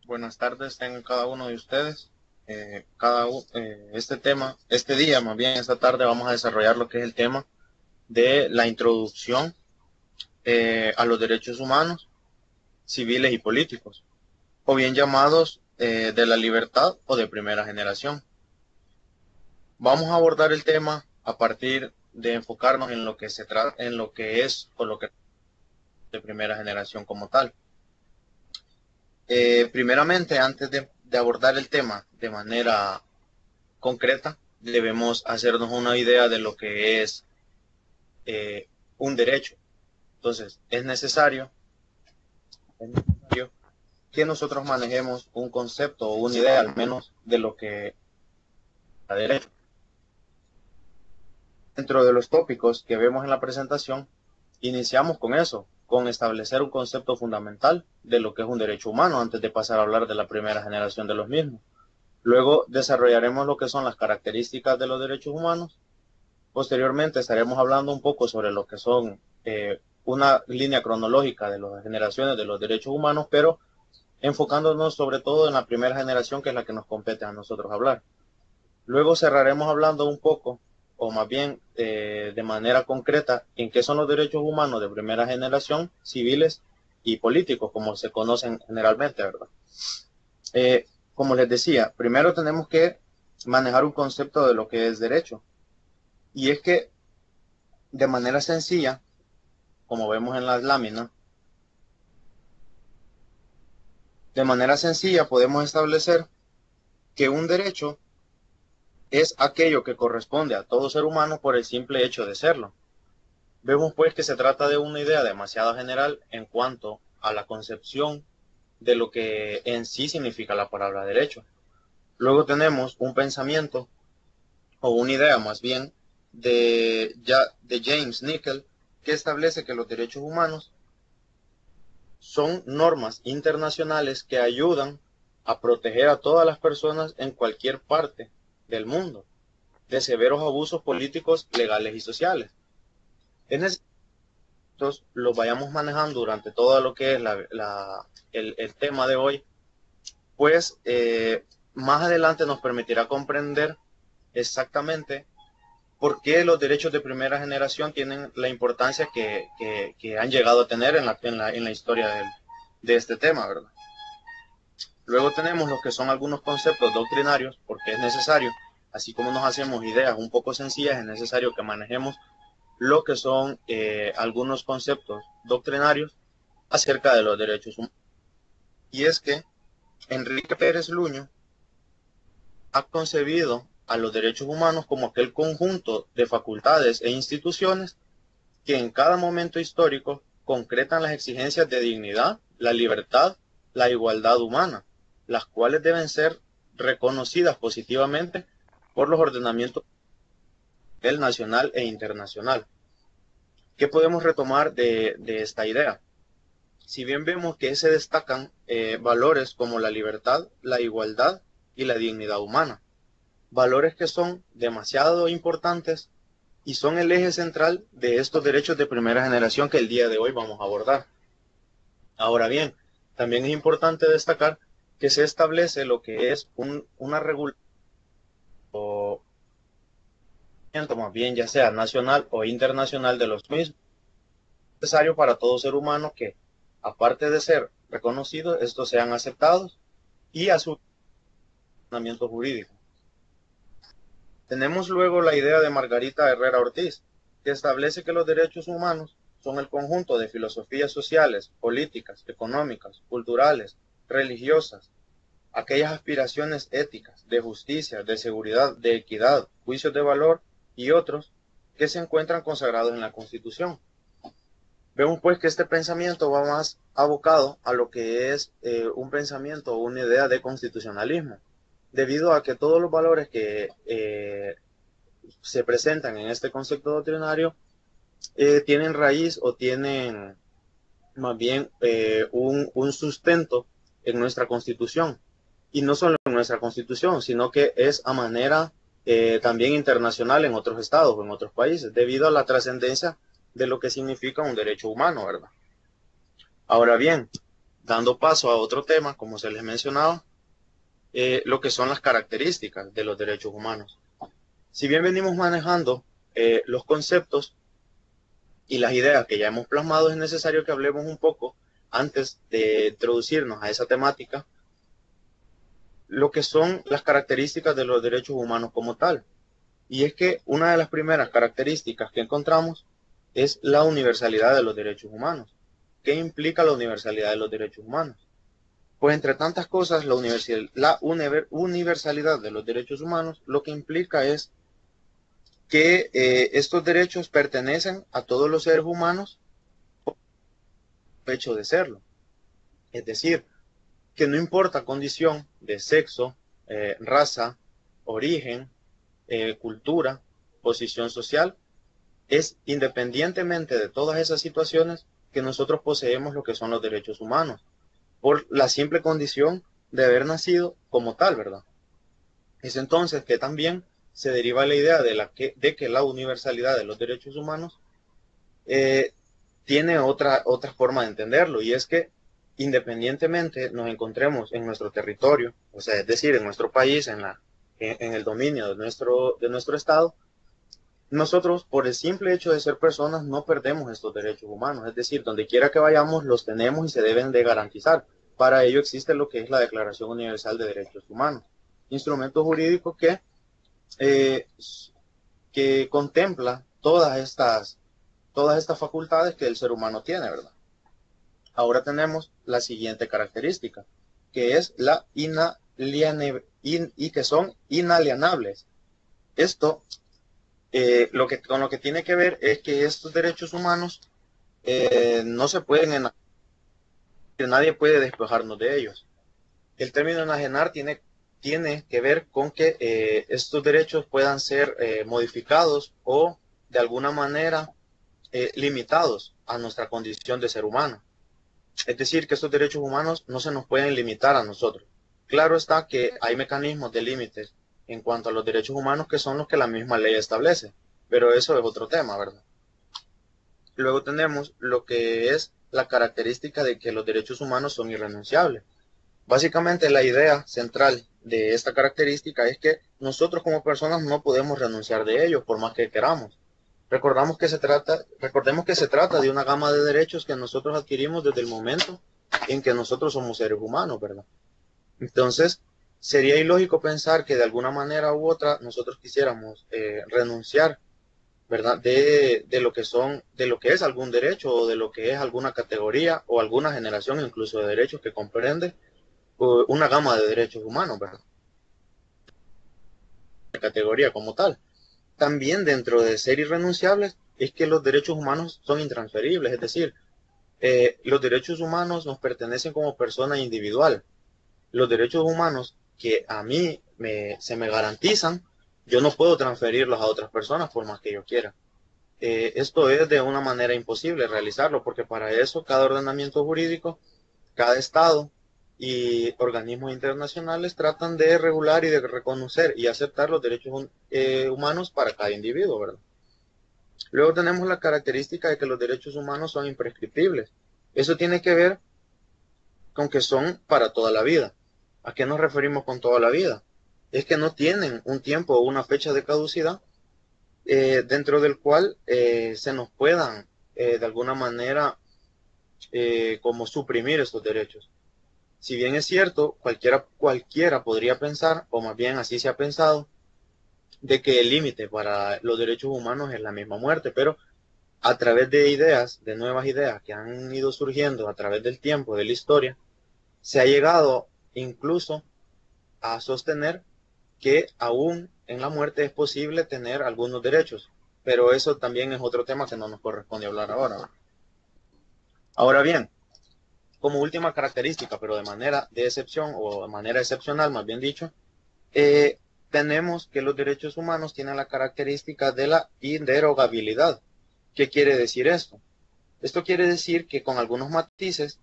Buenas tardes tengan cada uno de ustedes. Este día, más bien esta tarde, vamos a desarrollar lo que es el tema de la introducción a los derechos humanos, civiles y políticos, o bien llamados de la libertad o de primera generación. Vamos a abordar el tema a partir de enfocarnos en lo que se trata, en lo que es o lo que es de primera generación como tal. Primeramente, antes de abordar el tema de manera concreta, debemos hacernos una idea de lo que es un derecho. Entonces, es necesario que nosotros manejemos un concepto o una idea, al menos, de lo que es derecho. Dentro de los tópicos que vemos en la presentación, iniciamos con eso, con establecer un concepto fundamental de lo que es un derecho humano antes de pasar a hablar de la primera generación de los mismos. Luego desarrollaremos lo que son las características de los derechos humanos. Posteriormente estaremos hablando un poco sobre lo que son una línea cronológica de las generaciones de los derechos humanos, pero enfocándonos sobre todo en la primera generación, que es la que nos compete a nosotros hablar. Luego cerraremos hablando un poco, o más bien de manera concreta, en qué son los derechos humanos de primera generación, civiles y políticos, como se conocen generalmente, ¿verdad? Como les decía, primero tenemos que manejar un concepto de lo que es derecho. Y es que de manera sencilla, como vemos en las láminas, de manera sencilla podemos establecer que un derecho es aquello que corresponde a todo ser humano por el simple hecho de serlo. Vemos pues que se trata de una idea demasiado general en cuanto a la concepción de lo que en sí significa la palabra derecho. Luego tenemos un pensamiento, o una idea más bien, de James Nickel, que establece que los derechos humanos son normas internacionales que ayudan a proteger a todas las personas en cualquier parte del mundo de severos abusos políticos, legales y sociales. Es necesario que nosotros los vayamos manejando durante todo lo que es el tema de hoy, pues más adelante nos permitirá comprender exactamente por qué los derechos de primera generación tienen la importancia que han llegado a tener en la historia de este tema, ¿verdad? Luego tenemos lo que son algunos conceptos doctrinarios, porque es necesario, así como nos hacemos ideas un poco sencillas, es necesario que manejemos lo que son algunos conceptos doctrinarios acerca de los derechos humanos. Y es que Enrique Pérez Luño ha concebido a los derechos humanos como aquel conjunto de facultades e instituciones que en cada momento histórico concretan las exigencias de dignidad, la libertad, la igualdad humana, las cuales deben ser reconocidas positivamente por los ordenamientos del nacional e internacional. ¿Qué podemos retomar de esta idea? Si bien vemos que se destacan valores como la libertad, la igualdad y la dignidad humana, valores que son demasiado importantes y son el eje central de estos derechos de primera generación que el día de hoy vamos a abordar. Ahora bien, también es importante destacar que se establece lo que es una regulación, o más bien ya sea nacional o internacional de los mismos. Es necesario para todo ser humano que, aparte de ser reconocidos, estos sean aceptados y a su funcionamiento jurídico. Tenemos luego la idea de Margarita Herrera Ortiz, que establece que los derechos humanos son el conjunto de filosofías sociales, políticas, económicas, culturales, religiosas, aquellas aspiraciones éticas, de justicia, de seguridad, de equidad, juicios de valor y otros que se encuentran consagrados en la Constitución. Vemos pues que este pensamiento va más abocado a lo que es un pensamiento o una idea de constitucionalismo, debido a que todos los valores que se presentan en este concepto doctrinario tienen raíz o tienen más bien un sustento en nuestra Constitución. Y no solo en nuestra Constitución, sino que es a manera también internacional en otros estados o en otros países, debido a la trascendencia de lo que significa un derecho humano, ¿verdad? Ahora bien, Dando paso a otro tema, como se les mencionaba, lo que son las características de los derechos humanos. Si bien venimos manejando los conceptos y las ideas que ya hemos plasmado, es necesario que hablemos un poco, antes de introducirnos a esa temática, lo que son las características de los derechos humanos como tal. Y es que una de las primeras características que encontramos es la universalidad de los derechos humanos. ¿Qué implica la universalidad de los derechos humanos? Pues entre tantas cosas, la universalidad de los derechos humanos lo que implica es que estos derechos pertenecen a todos los seres humanos por el hecho de serlo. Es decir, que no importa condición de sexo, raza, origen, cultura, posición social, es independientemente de todas esas situaciones que nosotros poseemos lo que son los derechos humanos, por la simple condición de haber nacido como tal, ¿verdad? Es entonces que también se deriva la idea de que la universalidad de los derechos humanos eh, tiene otra forma de entenderlo, y es que independientemente nos encontremos en nuestro territorio, o sea, es decir, en nuestro país, en el dominio de nuestro estado, nosotros, por el simple hecho de ser personas, no perdemos estos derechos humanos. Es decir, donde quiera que vayamos, los tenemos y se deben de garantizar. Para ello existe lo que es la Declaración Universal de Derechos Humanos, instrumento jurídico eh, que contempla todas estas facultades que el ser humano tiene, ¿verdad? Ahora tenemos la siguiente característica, que es la y que son inalienables. Esto con lo que tiene que ver es que estos derechos humanos no se pueden que nadie puede despejarnos de ellos. El término enajenar tiene que ver con que estos derechos puedan ser modificados o de alguna manera limitados a nuestra condición de ser humano. Es decir, que estos derechos humanos no se nos pueden limitar a nosotros. Claro está que hay mecanismos de límites en cuanto a los derechos humanos que son los que la misma ley establece, pero eso es otro tema, ¿verdad? Luego tenemos lo que es la característica de que los derechos humanos son irrenunciables. Básicamente la idea central de esta característica es que nosotros como personas no podemos renunciar de ellos por más que queramos. Recordemos que se trata de una gama de derechos que nosotros adquirimos desde el momento en que nosotros somos seres humanos, ¿verdad? Entonces, sería ilógico pensar que de alguna manera u otra nosotros quisiéramos renunciar, ¿verdad? De lo que es algún derecho o de lo que es alguna categoría o alguna generación incluso de derechos que comprende una gama de derechos humanos, ¿verdad? La categoría como tal. También dentro de ser irrenunciables es que los derechos humanos son intransferibles, es decir, los derechos humanos nos pertenecen como persona individual. Los derechos humanos que a mí se me garantizan, yo no puedo transferirlos a otras personas por más que yo quiera. Esto es de una manera imposible realizarlo, porque para eso cada ordenamiento jurídico, cada estado y organismos internacionales tratan de regular y de reconocer y aceptar los derechos humanos para cada individuo, ¿verdad? Luego tenemos la característica de que los derechos humanos son imprescriptibles. Eso tiene que ver con que son para toda la vida. ¿A qué nos referimos con toda la vida? Es que no tienen un tiempo o una fecha de caducidad dentro del cual se nos puedan de alguna manera como suprimir estos derechos. Si bien es cierto, cualquiera podría pensar, o más bien así se ha pensado, de que el límite para los derechos humanos es la misma muerte, pero a través de ideas, de nuevas ideas que han ido surgiendo a través del tiempo, de la historia, se ha llegado incluso a sostener que aún en la muerte es posible tener algunos derechos, pero eso también es otro tema que no nos corresponde hablar ahora. Ahora bien, como última característica, pero de manera de excepción o de manera excepcional, más bien dicho, tenemos que los derechos humanos tienen la característica de la inderogabilidad. ¿Qué quiere decir esto? Esto quiere decir que con algunos matices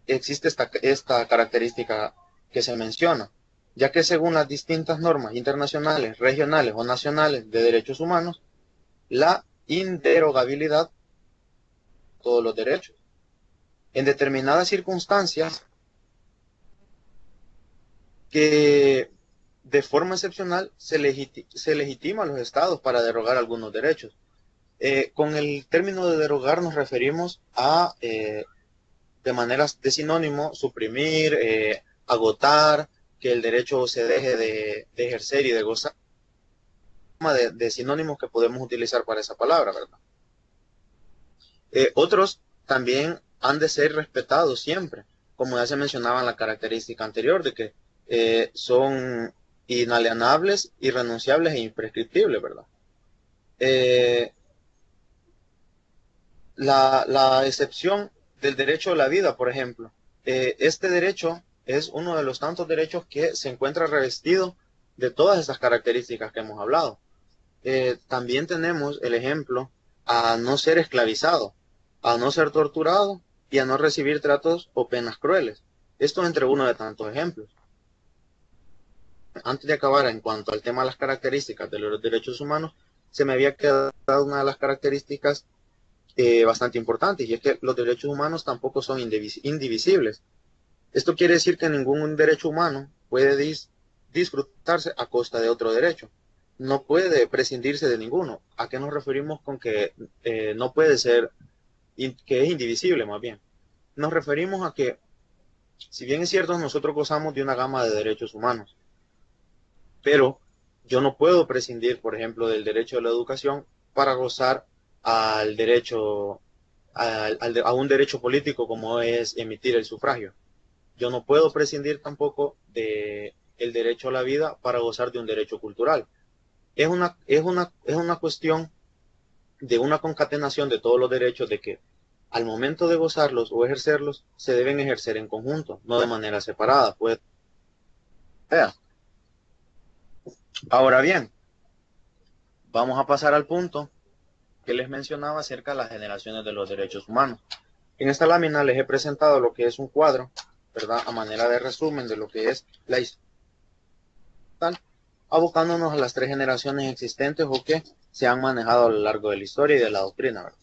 existe esta característica que se menciona, ya que según las distintas normas internacionales, regionales o nacionales de derechos humanos, la inderogabilidad de todos los derechos. en determinadas circunstancias que de forma excepcional se legitima a los estados para derogar algunos derechos. Con el término de derogar nos referimos a, de manera de sinónimo, suprimir, agotar, que el derecho se deje de ejercer y de gozar, de sinónimos que podemos utilizar para esa palabra, ¿verdad? Otros también han de ser respetados siempre, como ya se mencionaba en la característica anterior, de que son inalienables, irrenunciables e imprescriptibles, ¿verdad? La excepción del derecho a la vida, por ejemplo, este derecho es uno de los tantos derechos que se encuentra revestido de todas estas características que hemos hablado. También tenemos el ejemplo a no ser esclavizado, a no ser torturado y a no recibir tratos o penas crueles. Esto entre uno de tantos ejemplos. Antes de acabar en cuanto al tema de las características de los derechos humanos, se me había quedado una de las características bastante importantes, y es que los derechos humanos tampoco son indivisibles. Esto quiere decir que ningún derecho humano puede disfrutarse a costa de otro derecho. No puede prescindirse de ninguno. ¿A qué nos referimos con que no puede ser, que es indivisible más bien? Nos referimos a que, si bien es cierto, nosotros gozamos de una gama de derechos humanos, pero yo no puedo prescindir, por ejemplo, del derecho a la educación para gozar al derecho, a un derecho político como es emitir el sufragio. Yo no puedo prescindir tampoco del derecho a la vida para gozar de un derecho cultural. Es una cuestión de una concatenación de todos los derechos, de que al momento de gozarlos o ejercerlos se deben ejercer en conjunto, no de manera separada. Pues, ahora bien, vamos a pasar al punto que les mencionaba acerca de las generaciones de los derechos humanos. En esta lámina les he presentado lo que es un cuadro, ¿verdad? A manera de resumen de lo que es la historia, abocándonos a las tres generaciones existentes o que se han manejado a lo largo de la historia y de la doctrina, ¿verdad?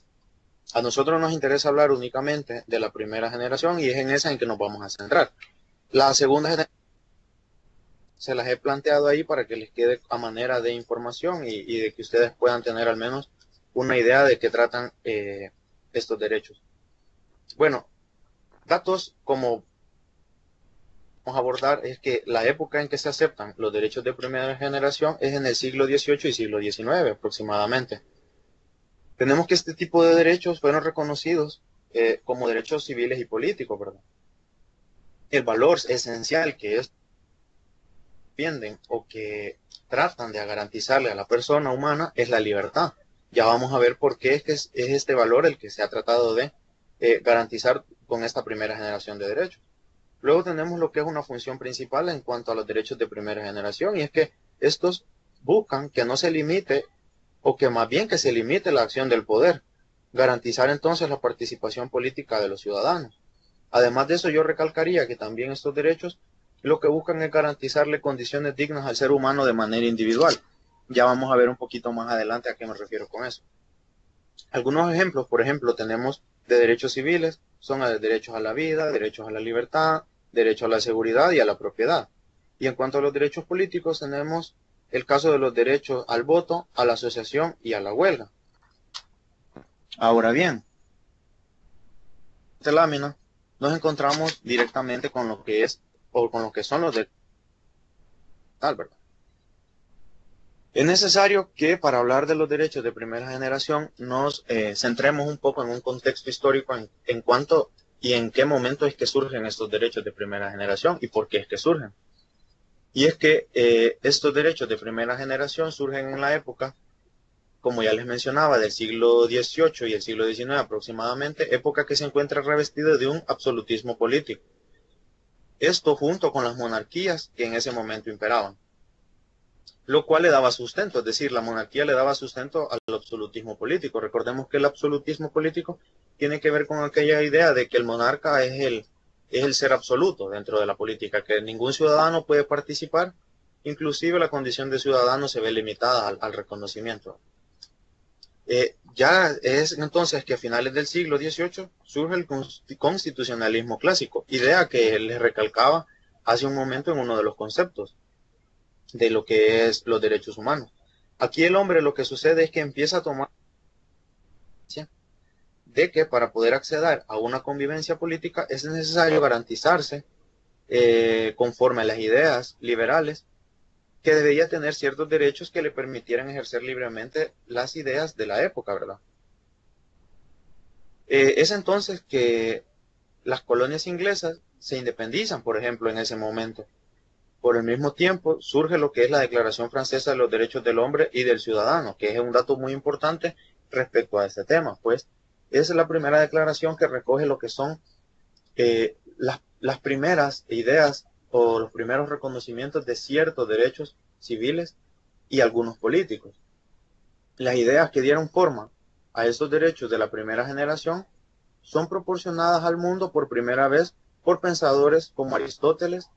A nosotros nos interesa hablar únicamente de la primera generación y es en esa en que nos vamos a centrar. La segunda generación se las he planteado ahí para que les quede a manera de información y de que ustedes puedan tener al menos una idea de qué tratan estos derechos. Bueno, datos como vamos a abordar es que la época en que se aceptan los derechos de primera generación es en el siglo XVIII y siglo XIX aproximadamente. Tenemos que este tipo de derechos fueron reconocidos como derechos civiles y políticos, ¿verdad? El valor esencial que es defienden o que tratan de garantizarle a la persona humana es la libertad. Ya vamos a ver por qué es este valor el que se ha tratado de garantizar con esta primera generación de derechos. Luego tenemos lo que es una función principal en cuanto a los derechos de primera generación, y es que estos buscan que no se limite, o que más bien que se limite la acción del poder, garantizar entonces la participación política de los ciudadanos. Además de eso, yo recalcaría que también estos derechos lo que buscan es garantizarle condiciones dignas al ser humano de manera individual. Ya vamos a ver un poquito más adelante a qué me refiero con eso. Algunos ejemplos, por ejemplo, tenemos de derechos civiles, son derechos a la vida, derechos a la libertad, derecho a la seguridad y a la propiedad. Y en cuanto a los derechos políticos, tenemos el caso de los derechos al voto, a la asociación y a la huelga. Ahora bien, en esta lámina nos encontramos directamente con lo que es o con lo que son los derechos, ¿verdad? Es necesario que para hablar de los derechos de primera generación nos centremos un poco en un contexto histórico en cuanto y en qué momento es que surgen estos derechos de primera generación y por qué es que surgen. Y es que estos derechos de primera generación surgen en la época, como ya les mencionaba, del siglo XVIII y el siglo XIX aproximadamente, época que se encuentra revestida de un absolutismo político. Esto junto con las monarquías que en ese momento imperaban, lo cual le daba sustento, es decir, la monarquía le daba sustento al absolutismo político. Recordemos que el absolutismo político tiene que ver con aquella idea de que el monarca es el ser absoluto dentro de la política, que ningún ciudadano puede participar, inclusive la condición de ciudadano se ve limitada al reconocimiento. Ya es entonces que a finales del siglo XVIII surge el constitucionalismo clásico, idea que les recalcaba hace un momento en uno de los conceptos de lo que es los derechos humanos. Aquí el hombre lo que sucede es que empieza a tomar de que para poder acceder a una convivencia política es necesario garantizarse, conforme a las ideas liberales, que debía tener ciertos derechos que le permitieran ejercer libremente las ideas de la época, ¿verdad? Es entonces que las colonias inglesas se independizan, por ejemplo, en ese momento. Por el mismo tiempo surge lo que es la Declaración Francesa de los Derechos del Hombre y del Ciudadano, que es un dato muy importante respecto a este tema, pues es la primera declaración que recoge lo que son las primeras ideas o los primeros reconocimientos de ciertos derechos civiles y algunos políticos. Las ideas que dieron forma a esos derechos de la primera generación son proporcionadas al mundo por primera vez por pensadores como Aristóteles,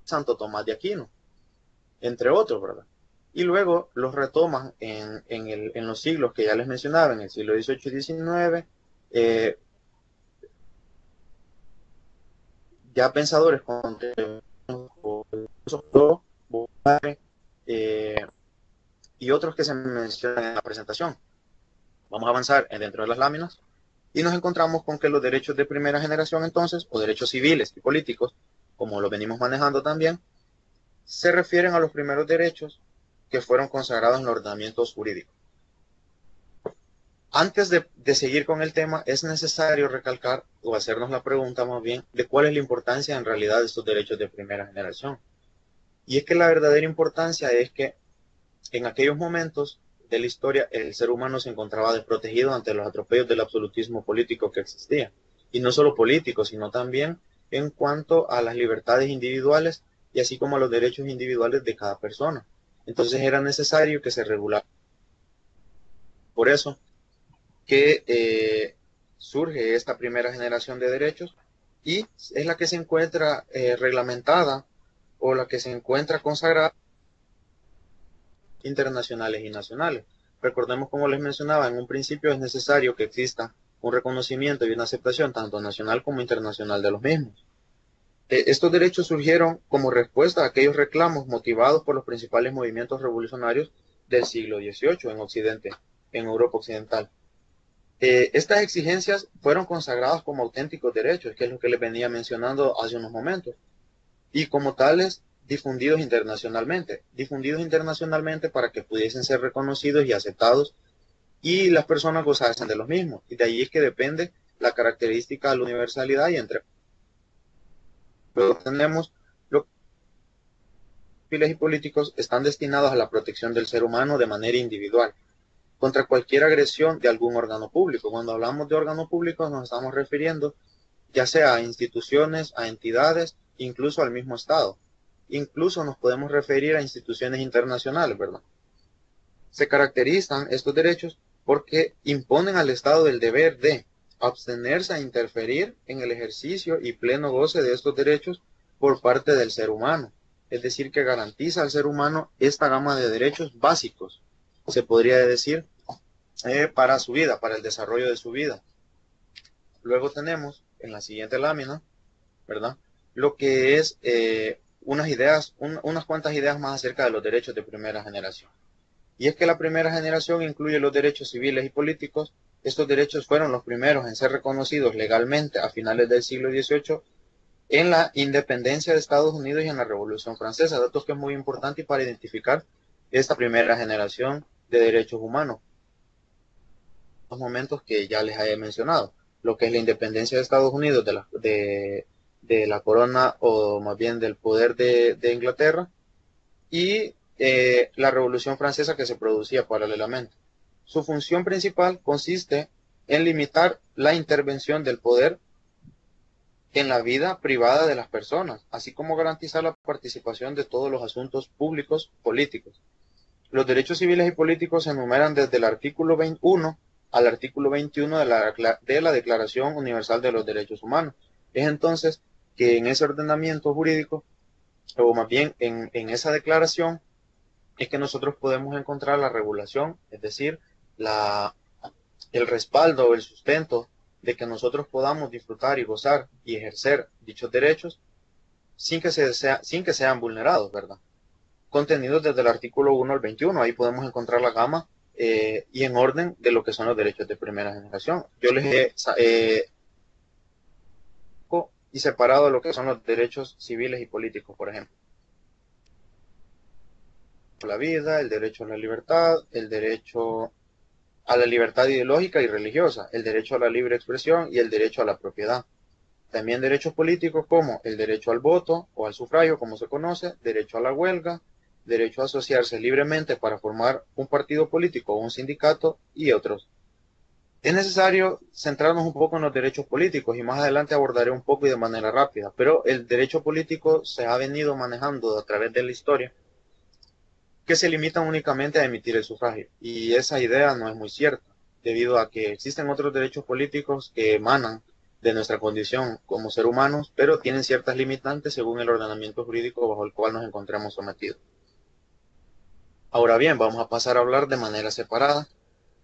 Santo Tomás de Aquino, entre otros, ¿verdad? Y luego los retoman en los siglos que ya les mencionaba, en el siglo XVIII y XIX, ya pensadores contemporáneos, y otros que se mencionan en la presentación. Vamos a avanzar dentro de las láminas y nos encontramos con que los derechos de primera generación entonces, o derechos civiles y políticos, como lo venimos manejando también, se refieren a los primeros derechos que fueron consagrados en los ordenamientos jurídicos. Antes de seguir con el tema, es necesario recalcar o hacernos la pregunta más bien de cuál es la importancia en realidad de estos derechos de primera generación. Y es que la verdadera importancia es que en aquellos momentos de la historia el ser humano se encontraba desprotegido ante los atropellos del absolutismo político que existía. Y no solo político, sino también en cuanto a las libertades individuales y así como a los derechos individuales de cada persona. Entonces era necesario que se regulara. Por eso que surge esta primera generación de derechos y es la que se encuentra reglamentada o la que se encuentra consagrada internacionales y nacionales. Recordemos, como les mencionaba, en un principio es necesario que exista un reconocimiento y una aceptación tanto nacional como internacional de los mismos. Estos derechos surgieron como respuesta a aquellos reclamos motivados por los principales movimientos revolucionarios del siglo XVIII en Occidente, en Europa Occidental. Estas exigencias fueron consagradas como auténticos derechos, que es lo que les venía mencionando hace unos momentos, y como tales difundidos internacionalmente para que pudiesen ser reconocidos y aceptados y las personas gozasen de los mismos. Y de ahí es que depende la característica de la universalidad y entre luego tenemos los civiles y políticos están destinados a la protección del ser humano de manera individual contra cualquier agresión de algún órgano público. Cuando hablamos de órgano público nos estamos refiriendo ya sea a instituciones, a entidades, incluso al mismo Estado. Incluso nos podemos referir a instituciones internacionales, ¿verdad? Se caracterizan estos derechos porque imponen al Estado el deber de abstenerse a interferir en el ejercicio y pleno goce de estos derechos por parte del ser humano. Es decir, que garantiza al ser humano esta gama de derechos básicos, se podría decir, para su vida, para el desarrollo de su vida. Luego tenemos en la siguiente lámina, ¿verdad? Lo que es unas cuantas ideas más acerca de los derechos de primera generación. Y es que la primera generación incluye los derechos civiles y políticos. Estos derechos fueron los primeros en ser reconocidos legalmente a finales del siglo XVIII en la independencia de Estados Unidos y en la Revolución Francesa, datos que es muy importante para identificar esta primera generación de derechos humanos. Los momentos que ya les he mencionado, lo que es la independencia de Estados Unidos de la corona o más bien del poder de Inglaterra y la Revolución Francesa que se producía paralelamente. Su función principal consiste en limitar la intervención del poder en la vida privada de las personas, así como garantizar la participación de todos los asuntos públicos políticos. Los derechos civiles y políticos se enumeran desde el artículo 21 al artículo 21 de la Declaración Universal de los Derechos Humanos. Es entonces que en ese ordenamiento jurídico, o más bien en esa declaración, es que nosotros podemos encontrar la regulación, es decir, el respaldo o el sustento de que nosotros podamos disfrutar y gozar y ejercer dichos derechos sin que sean vulnerados, ¿verdad? Contenidos desde el artículo 1 al 21, ahí podemos encontrar la gama y en orden de lo que son los derechos de primera generación. Yo les he y separado lo que son los derechos civiles y políticos, por ejemplo. La vida, el derecho a la libertad, el derecho a la libertad ideológica y religiosa, el derecho a la libre expresión y el derecho a la propiedad. También derechos políticos como el derecho al voto o al sufragio, como se conoce, derecho a la huelga, derecho a asociarse libremente para formar un partido político o un sindicato y otros. Es necesario centrarnos un poco en los derechos políticos y más adelante abordaré un poco y de manera rápida, pero el derecho político se ha venido manejando a través de la historia que se limitan únicamente a emitir el sufragio y esa idea no es muy cierta debido a que existen otros derechos políticos que emanan de nuestra condición como ser humanos, pero tienen ciertas limitantes según el ordenamiento jurídico bajo el cual nos encontramos sometidos. Ahora bien, vamos a pasar a hablar de manera separada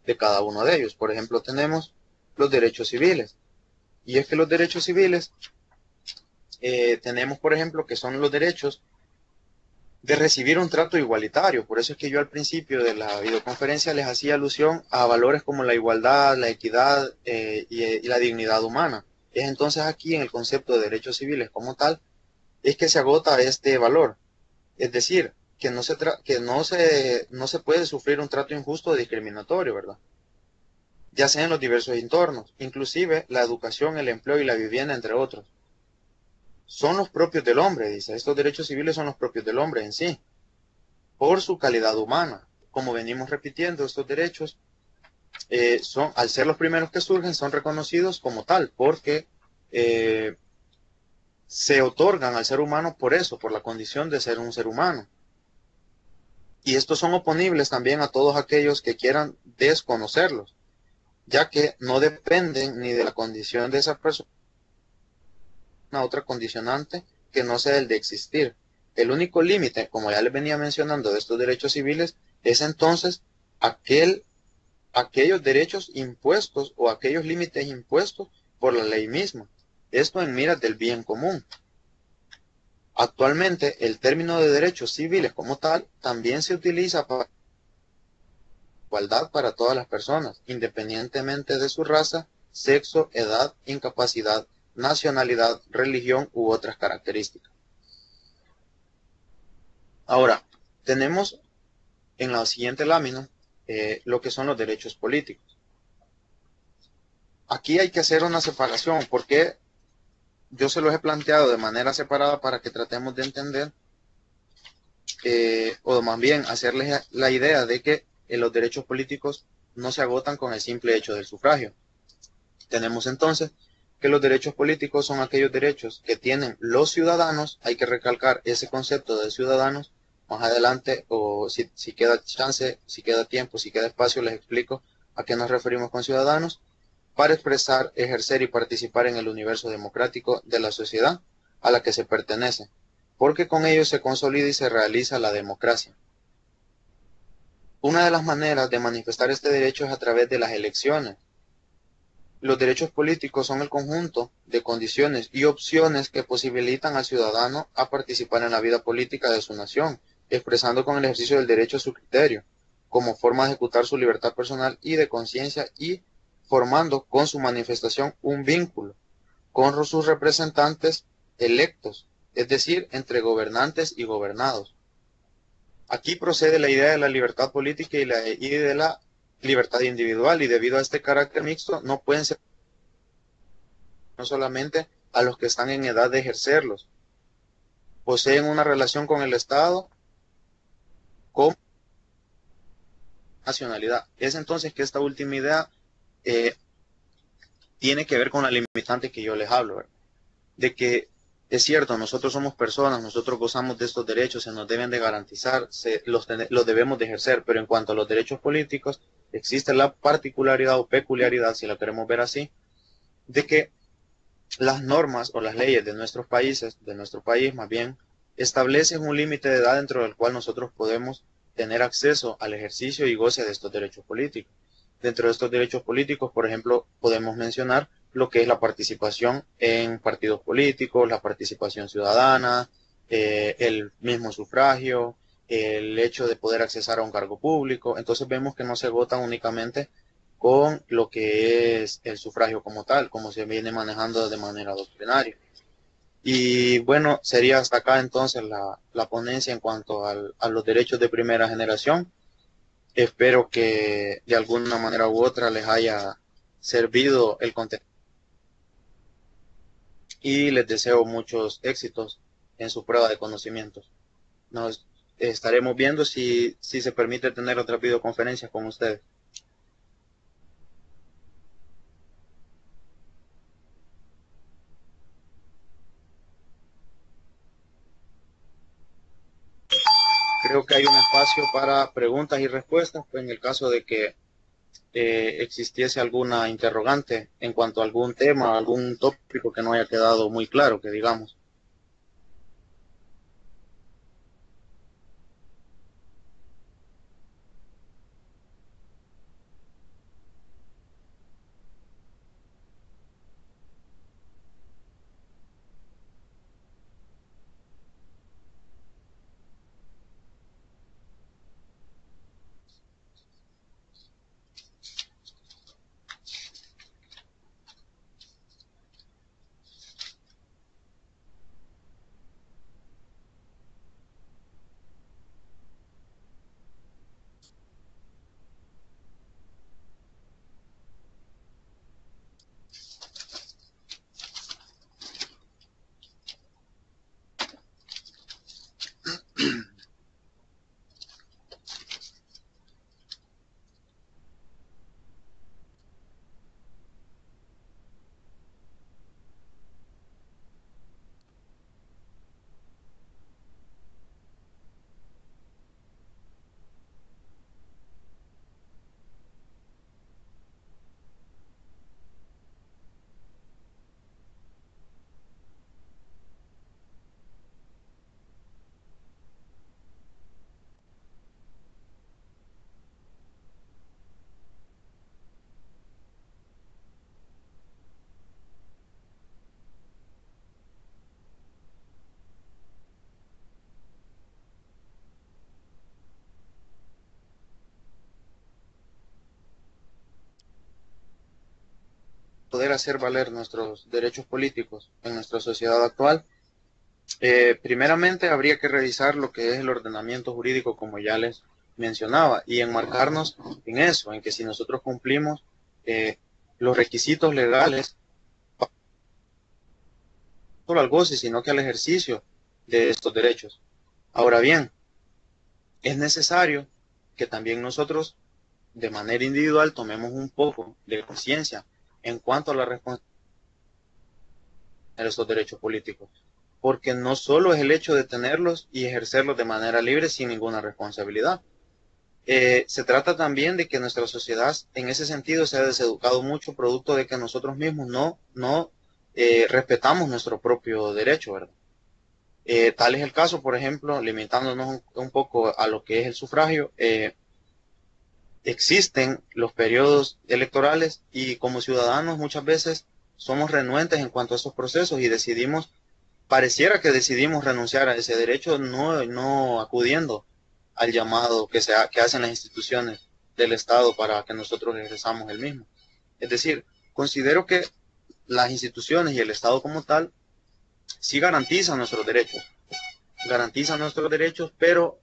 de cada uno de ellos. Por ejemplo, tenemos los derechos civiles. Y es que los derechos civiles tenemos, por ejemplo, que son los derechos de recibir un trato igualitario. Por eso es que yo al principio de la videoconferencia les hacía alusión a valores como la igualdad, la equidad y la dignidad humana. Es entonces aquí en el concepto de derechos civiles como tal, es que se agota este valor. Es decir, que no se puede sufrir un trato injusto o discriminatorio, ¿verdad? Ya sea en los diversos entornos, inclusive la educación, el empleo y la vivienda, entre otros. Son los propios del hombre, dice. Estos derechos civiles son los propios del hombre en sí, por su calidad humana. Como venimos repitiendo, estos derechos al ser los primeros que surgen, son reconocidos como tal, porque se otorgan al ser humano por eso, por la condición de ser un ser humano. Y estos son oponibles también a todos aquellos que quieran desconocerlos, ya que no dependen ni de la condición de esa persona, otra condicionante que no sea el de existir. El único límite, como ya les venía mencionando, de estos derechos civiles es entonces aquellos derechos impuestos o aquellos límites impuestos por la ley misma. Esto en miras del bien común. Actualmente, el término de derechos civiles como tal también se utiliza para igualdad para todas las personas, independientemente de su raza, sexo, edad, incapacidad, nacionalidad, religión u otras características. Ahora, tenemos en la siguiente lámina lo que son los derechos políticos. Aquí hay que hacer una separación porque yo se los he planteado de manera separada para que tratemos de entender o más bien hacerles la idea de que los derechos políticos no se agotan con el simple hecho del sufragio. Tenemos entonces que los derechos políticos son aquellos derechos que tienen los ciudadanos. Hay que recalcar ese concepto de ciudadanos. Más adelante, o si queda chance, si queda tiempo, si queda espacio, les explico a qué nos referimos con ciudadanos, para expresar, ejercer y participar en el universo democrático de la sociedad a la que se pertenece, porque con ello se consolida y se realiza la democracia. Una de las maneras de manifestar este derecho es a través de las elecciones. Los derechos políticos son el conjunto de condiciones y opciones que posibilitan al ciudadano a participar en la vida política de su nación, expresando con el ejercicio del derecho a su criterio, como forma de ejecutar su libertad personal y de conciencia y formando con su manifestación un vínculo con sus representantes electos, es decir, entre gobernantes y gobernados. Aquí procede la idea de la libertad política y de la libertad individual, y debido a este carácter mixto no pueden ser no solamente a los que están en edad de ejercerlos, poseen una relación con el Estado como nacionalidad. Es entonces que esta última idea tiene que ver con la limitante que yo les hablo, ¿verdad? De que es cierto, nosotros somos personas, nosotros gozamos de estos derechos, se nos deben de garantizar, los debemos de ejercer, pero en cuanto a los derechos políticos, existe la particularidad o peculiaridad, si la queremos ver así, de que las normas o las leyes de nuestros países, de nuestro país más bien, establecen un límite de edad dentro del cual nosotros podemos tener acceso al ejercicio y goce de estos derechos políticos. Dentro de estos derechos políticos, por ejemplo, podemos mencionar lo que es la participación en partidos políticos, la participación ciudadana, el mismo sufragio, el hecho de poder accesar a un cargo público. Entonces vemos que no se votan únicamente con lo que es el sufragio como tal, como se viene manejando de manera doctrinaria. Y bueno, sería hasta acá entonces la ponencia en cuanto a los derechos de primera generación. Espero que de alguna manera u otra les haya servido el contenido y les deseo muchos éxitos en su prueba de conocimientos. Nos estaremos viendo si se permite tener otras videoconferencias con ustedes. Creo que hay un espacio para preguntas y respuestas, pues en el caso de que existiese alguna interrogante en cuanto a algún tema, algún tópico que no haya quedado muy claro, que digamos. Poder hacer valer nuestros derechos políticos en nuestra sociedad actual, primeramente habría que revisar lo que es el ordenamiento jurídico, como ya les mencionaba, y enmarcarnos en eso, en que si nosotros cumplimos los requisitos legales, no solo al goce, sino que al ejercicio de estos derechos. Ahora bien, es necesario que también nosotros, de manera individual, tomemos un poco de conciencia en cuanto a la responsabilidad de estos derechos políticos, porque no solo es el hecho de tenerlos y ejercerlos de manera libre sin ninguna responsabilidad. Se trata también de que nuestra sociedad en ese sentido se ha deseducado mucho, producto de que nosotros mismos no respetamos nuestro propio derecho, ¿verdad? Tal es el caso, por ejemplo, limitándonos un poco a lo que es el sufragio, existen los periodos electorales y como ciudadanos muchas veces somos renuentes en cuanto a esos procesos y decidimos, pareciera que decidimos renunciar a ese derecho no acudiendo al llamado que hacen las instituciones del Estado para que nosotros ejerzamos el mismo. Es decir, considero que las instituciones y el Estado como tal sí garantizan nuestros derechos, pero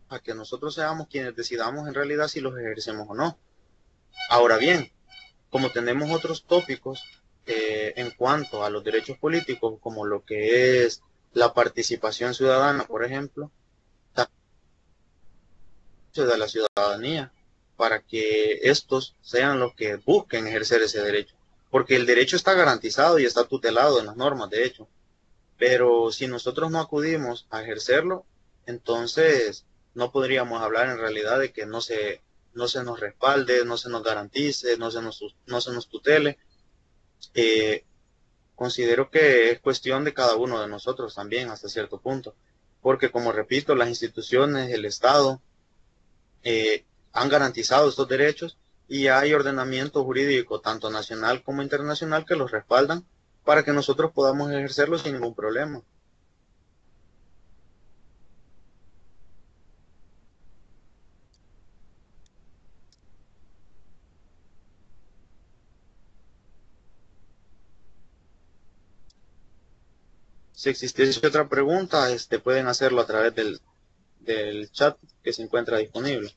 a que nosotros seamos quienes decidamos en realidad si los ejercemos o no. Ahora bien, como tenemos otros tópicos en cuanto a los derechos políticos, como lo que es la participación ciudadana, por ejemplo, de la ciudadanía, para que estos sean los que busquen ejercer ese derecho. Porque el derecho está garantizado y está tutelado en las normas, de hecho. Pero si nosotros no acudimos a ejercerlo, entonces no podríamos hablar en realidad de que no se nos respalde, no se nos garantice, no se nos tutele. Eh, Considero que es cuestión de cada uno de nosotros también hasta cierto punto. Porque como repito, las instituciones, el Estado, han garantizado estos derechos y hay ordenamiento jurídico, tanto nacional como internacional, que los respaldan para que nosotros podamos ejercerlos sin ningún problema. Si existiese otra pregunta, pueden hacerlo a través del chat que se encuentra disponible.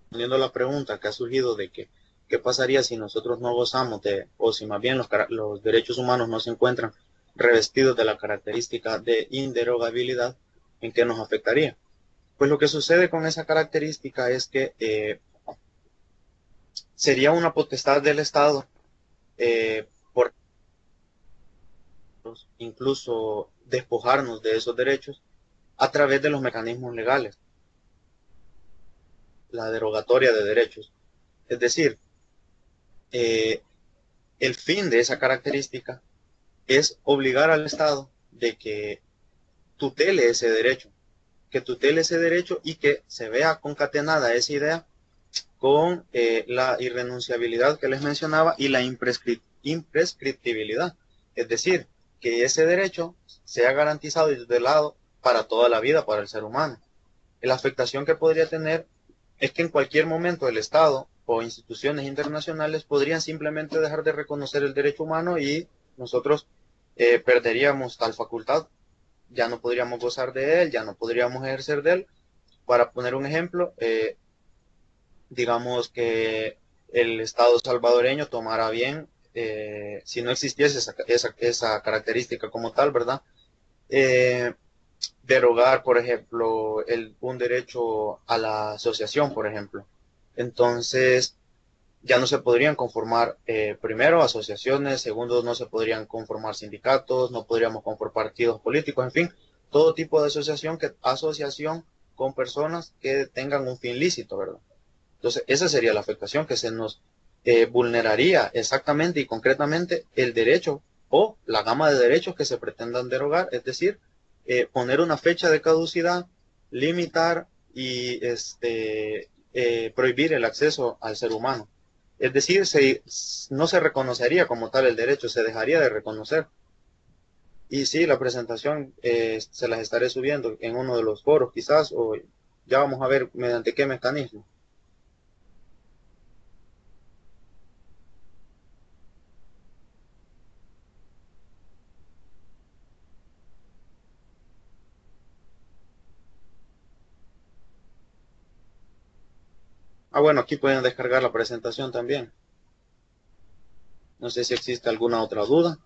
Respondiendo a la pregunta que ha surgido de que qué pasaría si nosotros no gozamos de, o si más bien los derechos humanos no se encuentran revestidos de la característica de inderogabilidad, ¿en qué nos afectaría? Pues lo que sucede con esa característica es que sería una potestad del Estado por incluso despojarnos de esos derechos a través de los mecanismos legales, la derogatoria de derechos. Es decir, eh, el fin de esa característica es obligar al Estado de que tutele ese derecho, y que se vea concatenada esa idea con la irrenunciabilidad que les mencionaba y la imprescriptibilidad. Es decir, que ese derecho sea garantizado y tutelado para toda la vida para el ser humano. La afectación que podría tener es que en cualquier momento el Estado o instituciones internacionales podrían simplemente dejar de reconocer el derecho humano y nosotros perderíamos tal facultad, ya no podríamos gozar de él, ya no podríamos ejercer de él. Para poner un ejemplo, digamos que el Estado salvadoreño tomara bien, si no existiese esa característica como tal, ¿verdad? Eh, Derogar, por ejemplo, un derecho a la asociación, por ejemplo. Entonces, ya no se podrían conformar, primero, asociaciones, segundo, no se podrían conformar sindicatos, no podríamos conformar partidos políticos, en fin, todo tipo de asociación con personas que tengan un fin lícito, ¿verdad? Entonces, esa sería la afectación que se nos vulneraría exactamente y concretamente el derecho o la gama de derechos que se pretendan derogar, es decir, poner una fecha de caducidad, limitar y prohibir el acceso al ser humano. Es decir, no se reconocería como tal el derecho, se dejaría de reconocer. Y sí, la presentación se las estaré subiendo en uno de los foros quizás, o ya vamos a ver mediante qué mecanismo. Ah, bueno, aquí pueden descargar la presentación también. No sé si existe alguna otra duda.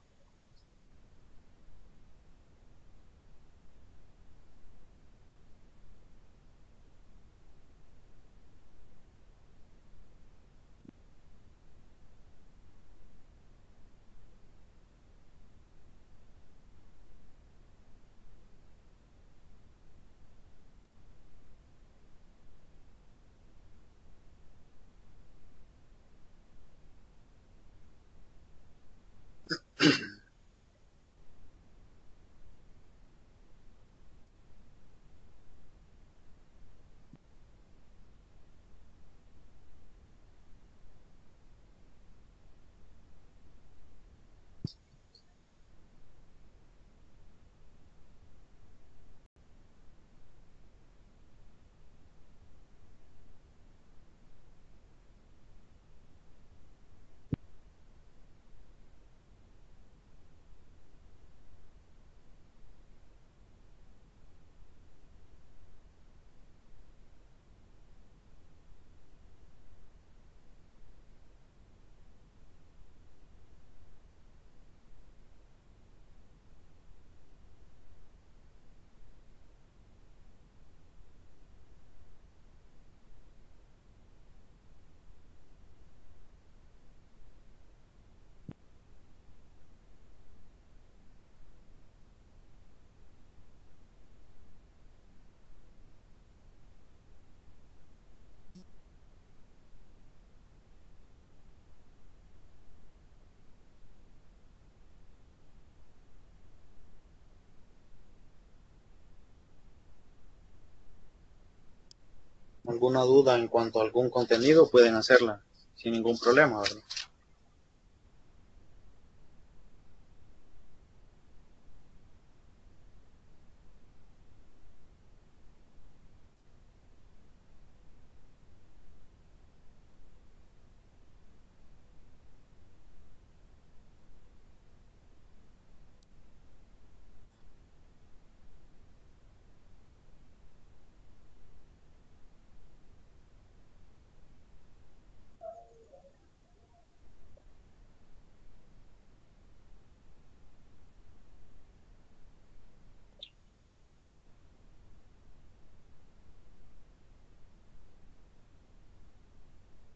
alguna duda en cuanto a algún contenido, pueden hacerla sin ningún problema, ¿verdad?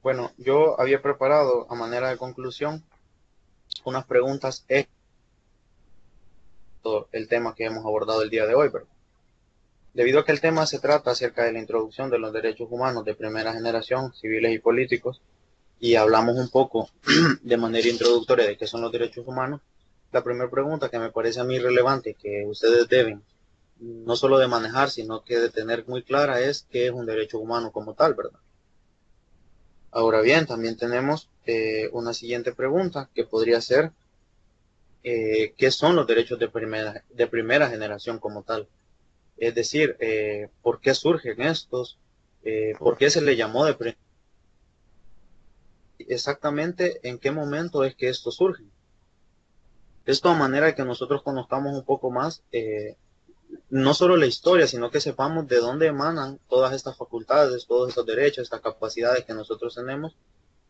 Bueno, yo había preparado a manera de conclusión unas preguntas todo el tema que hemos abordado el día de hoy, pero debido a que el tema se trata acerca de la introducción de los derechos humanos de primera generación, civiles y políticos, y hablamos un poco de manera introductoria de qué son los derechos humanos, la primera pregunta que me parece a mí relevante que ustedes deben no solo de manejar, sino que de tener muy clara es qué es un derecho humano como tal, ¿verdad? Ahora bien, también tenemos una siguiente pregunta que podría ser qué son los derechos de primera generación como tal. Es decir, ¿por qué surgen estos? ¿Por qué se le llamó de exactamente en qué momento es que estos surgen? Esto a manera de que nosotros conozcamos un poco más, no solo la historia, sino que sepamos de dónde emanan todas estas facultades, todos estos derechos, estas capacidades que nosotros tenemos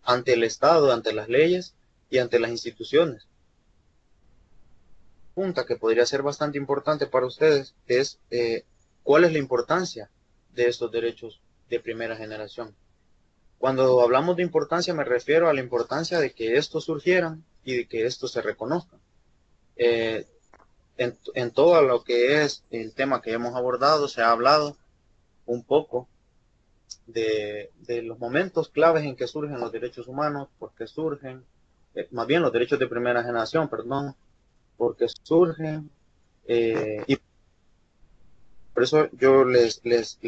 ante el Estado, ante las leyes y ante las instituciones. Punta que podría ser bastante importante para ustedes es cuál es la importancia de estos derechos de primera generación. Cuando hablamos de importancia me refiero a la importancia de que estos surgieran y de que estos se reconozcan. Eh, en todo lo que es el tema que hemos abordado, se ha hablado un poco de los momentos claves en que surgen los derechos humanos, porque surgen, más bien los derechos de primera generación, perdón, porque surgen, y por eso yo les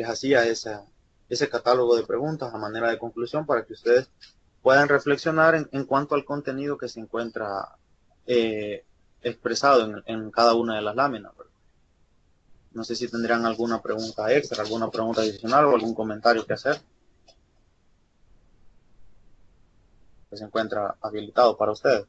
hacía ese catálogo de preguntas a manera de conclusión para que ustedes puedan reflexionar en cuanto al contenido que se encuentra eh, expresado en cada una de las láminas. No sé si tendrían alguna pregunta extra, alguna pregunta adicional o algún comentario que hacer que se encuentra habilitado para ustedes.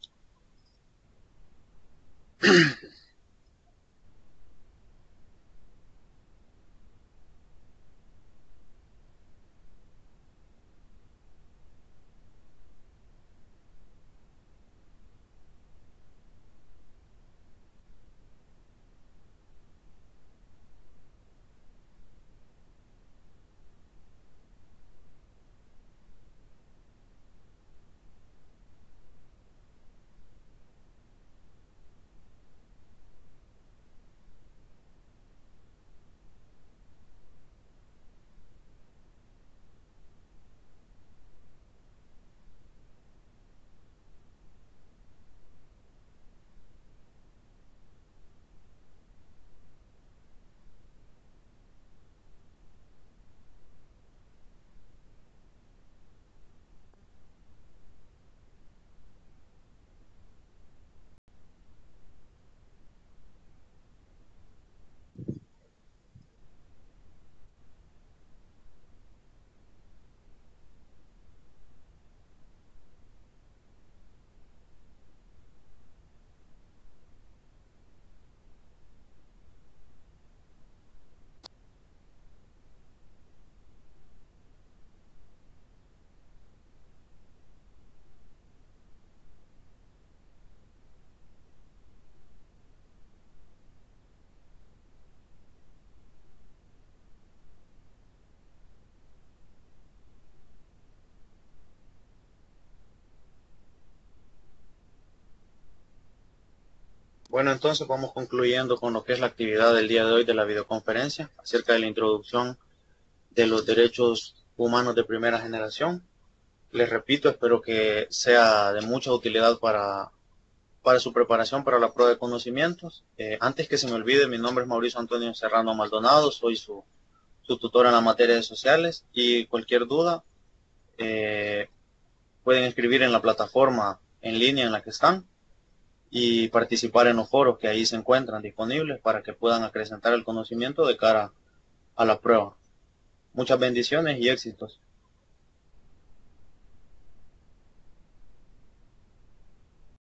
Bueno, entonces vamos concluyendo con lo que es la actividad del día de hoy de la videoconferencia acerca de la introducción de los derechos humanos de primera generación. Les repito, espero que sea de mucha utilidad para su preparación para la prueba de conocimientos. Antes que se me olvide, mi nombre es Mauricio Antonio Serrano Maldonado, soy su su tutor en la materia de sociales, y cualquier duda pueden escribir en la plataforma en línea en la que están y participar en los foros que ahí se encuentran disponibles para que puedan acrecentar el conocimiento de cara a la prueba. Muchas bendiciones y éxitos.